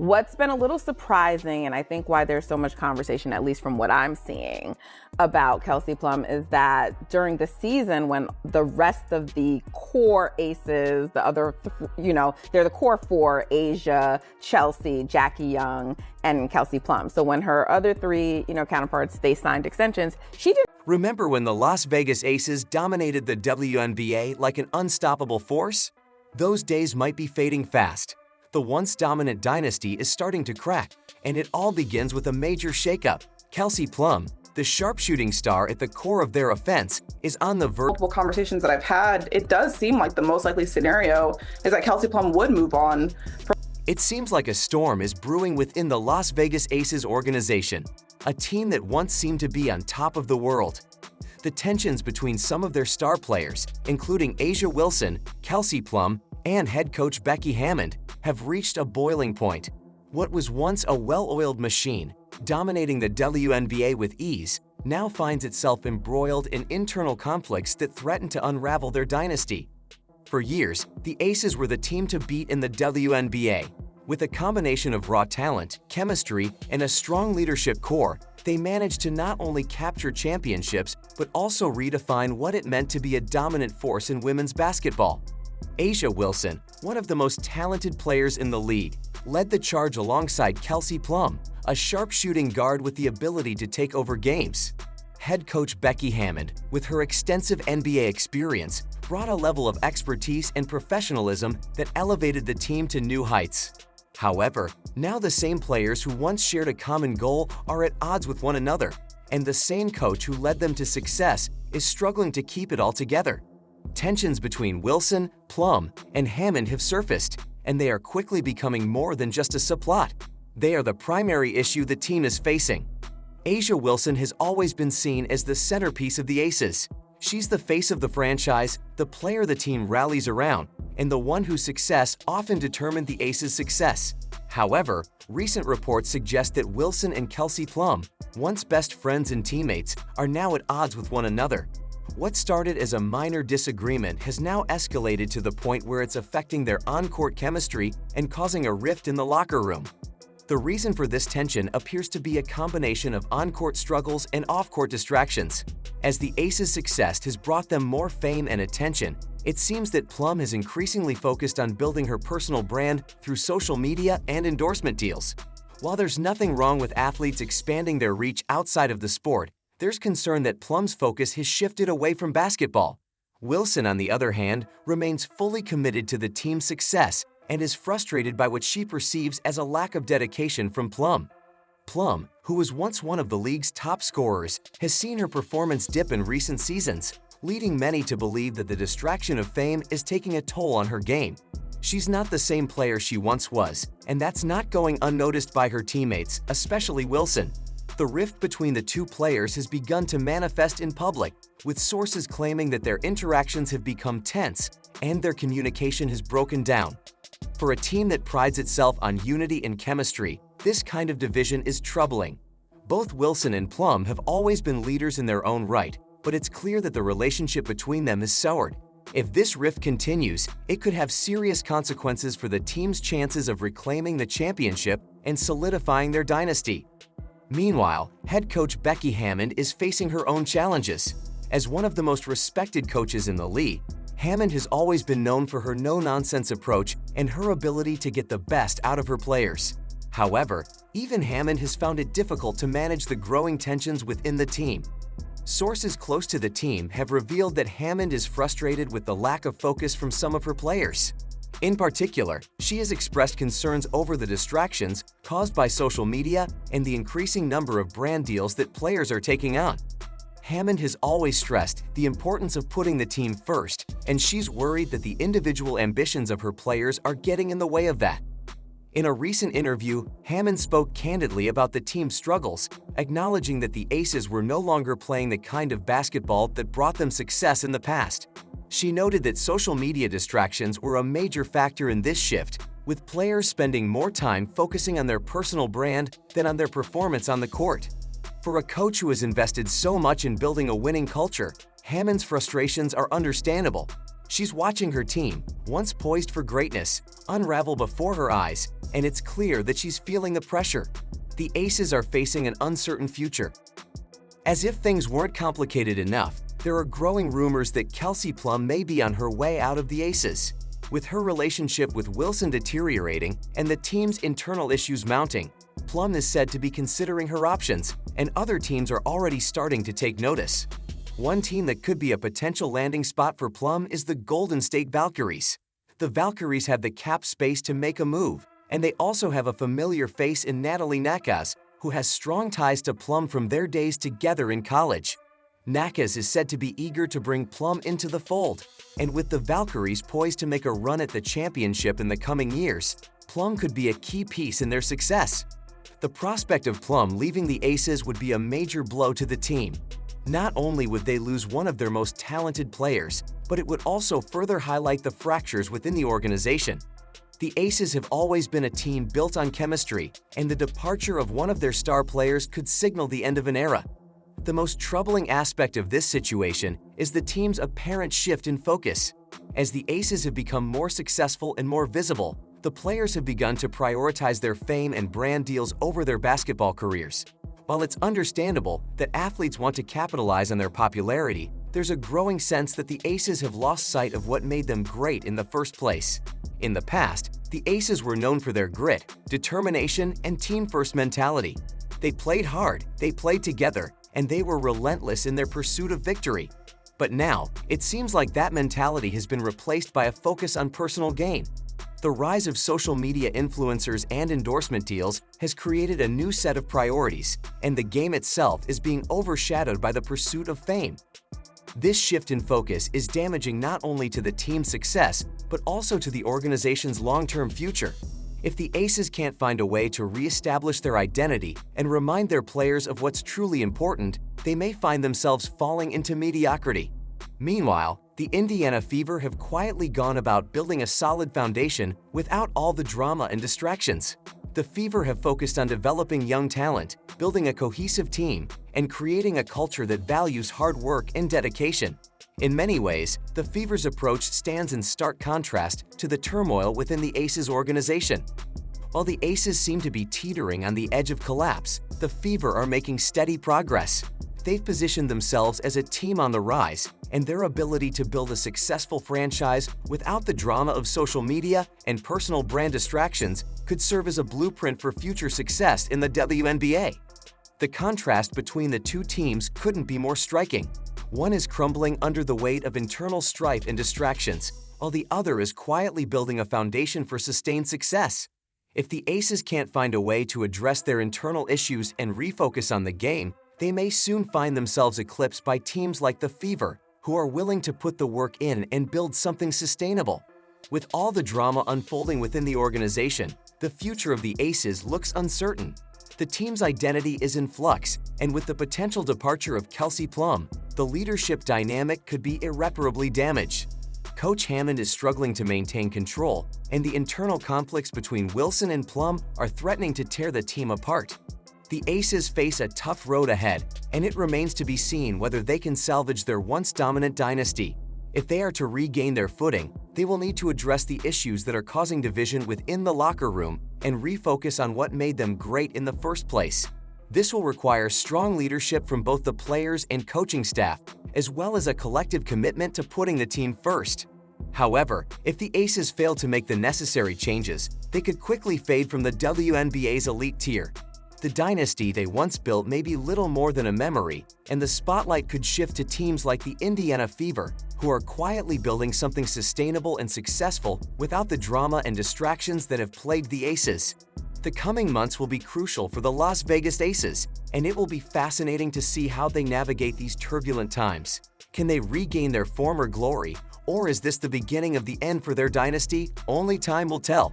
What's been a little surprising, and I think why there's so much conversation, at least from what I'm seeing, about Kelsey Plum is that during the season when the rest of the core aces, the other, they're the core four, Asia, Chelsea, Jackie Young, and Kelsey Plum. So when her other three, counterparts, they signed extensions, she did. Remember when the Las Vegas Aces dominated the WNBA like an unstoppable force? Those days might be fading fast. The once dominant dynasty is starting to crack, and it all begins with a major shakeup. Kelsey Plum, the sharpshooting star at the core of their offense, is on the verge. Multiple conversations that I've had, it does seem like the most likely scenario is that Kelsey Plum would move on. It seems like a storm is brewing within the Las Vegas Aces organization, a team that once seemed to be on top of the world. The tensions between some of their star players, including A'ja Wilson, Kelsey Plum, and head coach Becky Hammond, have reached a boiling point. What was once a well-oiled machine, dominating the WNBA with ease, now finds itself embroiled in internal conflicts that threaten to unravel their dynasty. For years, the Aces were the team to beat in the WNBA. With a combination of raw talent, chemistry, and a strong leadership core, they managed to not only capture championships, but also redefine what it meant to be a dominant force in women's basketball. A'ja Wilson, one of the most talented players in the league, led the charge alongside Kelsey Plum, a sharpshooting guard with the ability to take over games. Head coach Becky Hammond, with her extensive NBA experience, brought a level of expertise and professionalism that elevated the team to new heights. However, now the same players who once shared a common goal are at odds with one another, and the same coach who led them to success is struggling to keep it all together. Tensions between Wilson, Plum, and Hammond have surfaced, and they are quickly becoming more than just a subplot. They are the primary issue the team is facing. A'ja Wilson has always been seen as the centerpiece of the Aces. She's the face of the franchise, the player the team rallies around, and the one whose success often determined the Aces' success. However, recent reports suggest that Wilson and Kelsey Plum, once best friends and teammates, are now at odds with one another. What started as a minor disagreement has now escalated to the point where it's affecting their on-court chemistry and causing a rift in the locker room. The reason for this tension appears to be a combination of on-court struggles and off-court distractions. As the Aces' success has brought them more fame and attention, it seems that Plum has increasingly focused on building her personal brand through social media and endorsement deals. While there's nothing wrong with athletes expanding their reach outside of the sport, there's concern that Plum's focus has shifted away from basketball. Wilson, on the other hand, remains fully committed to the team's success and is frustrated by what she perceives as a lack of dedication from Plum. Plum, who was once one of the league's top scorers, has seen her performance dip in recent seasons, leading many to believe that the distraction of fame is taking a toll on her game. She's not the same player she once was, and that's not going unnoticed by her teammates, especially Wilson. The rift between the two players has begun to manifest in public, with sources claiming that their interactions have become tense and their communication has broken down. For a team that prides itself on unity and chemistry, this kind of division is troubling. Both Wilson and Plum have always been leaders in their own right, but it's clear that the relationship between them is soured. If this rift continues, it could have serious consequences for the team's chances of reclaiming the championship and solidifying their dynasty. Meanwhile, head coach Becky Hammond is facing her own challenges. As one of the most respected coaches in the league, Hammond has always been known for her no-nonsense approach and her ability to get the best out of her players. However, even Hammond has found it difficult to manage the growing tensions within the team. Sources close to the team have revealed that Hammond is frustrated with the lack of focus from some of her players. In particular, she has expressed concerns over the distractions caused by social media and the increasing number of brand deals that players are taking on. Hammond has always stressed the importance of putting the team first, and she's worried that the individual ambitions of her players are getting in the way of that. In a recent interview, Hammond spoke candidly about the team's struggles, acknowledging that the Aces were no longer playing the kind of basketball that brought them success in the past. She noted that social media distractions were a major factor in this shift, with players spending more time focusing on their personal brand than on their performance on the court. For a coach who has invested so much in building a winning culture, Hammond's frustrations are understandable. She's watching her team, once poised for greatness, unravel before her eyes, and it's clear that she's feeling the pressure. The Aces are facing an uncertain future. As if things weren't complicated enough, there are growing rumors that Kelsey Plum may be on her way out of the Aces. With her relationship with Wilson deteriorating and the team's internal issues mounting, Plum is said to be considering her options, and other teams are already starting to take notice. One team that could be a potential landing spot for Plum is the Golden State Valkyries. The Valkyries have the cap space to make a move, and they also have a familiar face in Natalie Nakaz, who has strong ties to Plum from their days together in college. Nakaz is said to be eager to bring Plum into the fold, and with the Valkyries poised to make a run at the championship in the coming years, Plum could be a key piece in their success. The prospect of Plum leaving the Aces would be a major blow to the team. Not only would they lose one of their most talented players, but it would also further highlight the fractures within the organization. The Aces have always been a team built on chemistry, and the departure of one of their star players could signal the end of an era. The most troubling aspect of this situation is the team's apparent shift in focus. As the Aces have become more successful and more visible, the players have begun to prioritize their fame and brand deals over their basketball careers. While it's understandable that athletes want to capitalize on their popularity, there's a growing sense that the Aces have lost sight of what made them great in the first place. In the past, the Aces were known for their grit, determination, and team-first mentality. They played hard, they played together, and they were relentless in their pursuit of victory. But now, it seems like that mentality has been replaced by a focus on personal gain. The rise of social media influencers and endorsement deals has created a new set of priorities, and the game itself is being overshadowed by the pursuit of fame. This shift in focus is damaging not only to the team's success, but also to the organization's long-term future. If the Aces can't find a way to re-establish their identity and remind their players of what's truly important, they may find themselves falling into mediocrity. Meanwhile, the Indiana Fever have quietly gone about building a solid foundation without all the drama and distractions. The Fever have focused on developing young talent, building a cohesive team, and creating a culture that values hard work and dedication. In many ways, the Fever's approach stands in stark contrast to the turmoil within the Aces organization. While the Aces seem to be teetering on the edge of collapse, the Fever are making steady progress. They've positioned themselves as a team on the rise, and their ability to build a successful franchise without the drama of social media and personal brand distractions could serve as a blueprint for future success in the WNBA. The contrast between the two teams couldn't be more striking. One is crumbling under the weight of internal strife and distractions, while the other is quietly building a foundation for sustained success. If the Aces can't find a way to address their internal issues and refocus on the game, they may soon find themselves eclipsed by teams like the Fever, who are willing to put the work in and build something sustainable. With all the drama unfolding within the organization, the future of the Aces looks uncertain. The team's identity is in flux, and with the potential departure of Kelsey Plum, the leadership dynamic could be irreparably damaged. Coach Hammond is struggling to maintain control, and the internal conflicts between Wilson and Plum are threatening to tear the team apart. The Aces face a tough road ahead, and it remains to be seen whether they can salvage their once dominant dynasty. If they are to regain their footing, they will need to address the issues that are causing division within the locker room and refocus on what made them great in the first place. This will require strong leadership from both the players and coaching staff, as well as a collective commitment to putting the team first. However, if the Aces fail to make the necessary changes, they could quickly fade from the WNBA's elite tier. The dynasty they once built may be little more than a memory, and the spotlight could shift to teams like the Indiana Fever, who are quietly building something sustainable and successful without the drama and distractions that have plagued the Aces. The coming months will be crucial for the Las Vegas Aces, and it will be fascinating to see how they navigate these turbulent times. Can they regain their former glory, or is this the beginning of the end for their dynasty? Only time will tell.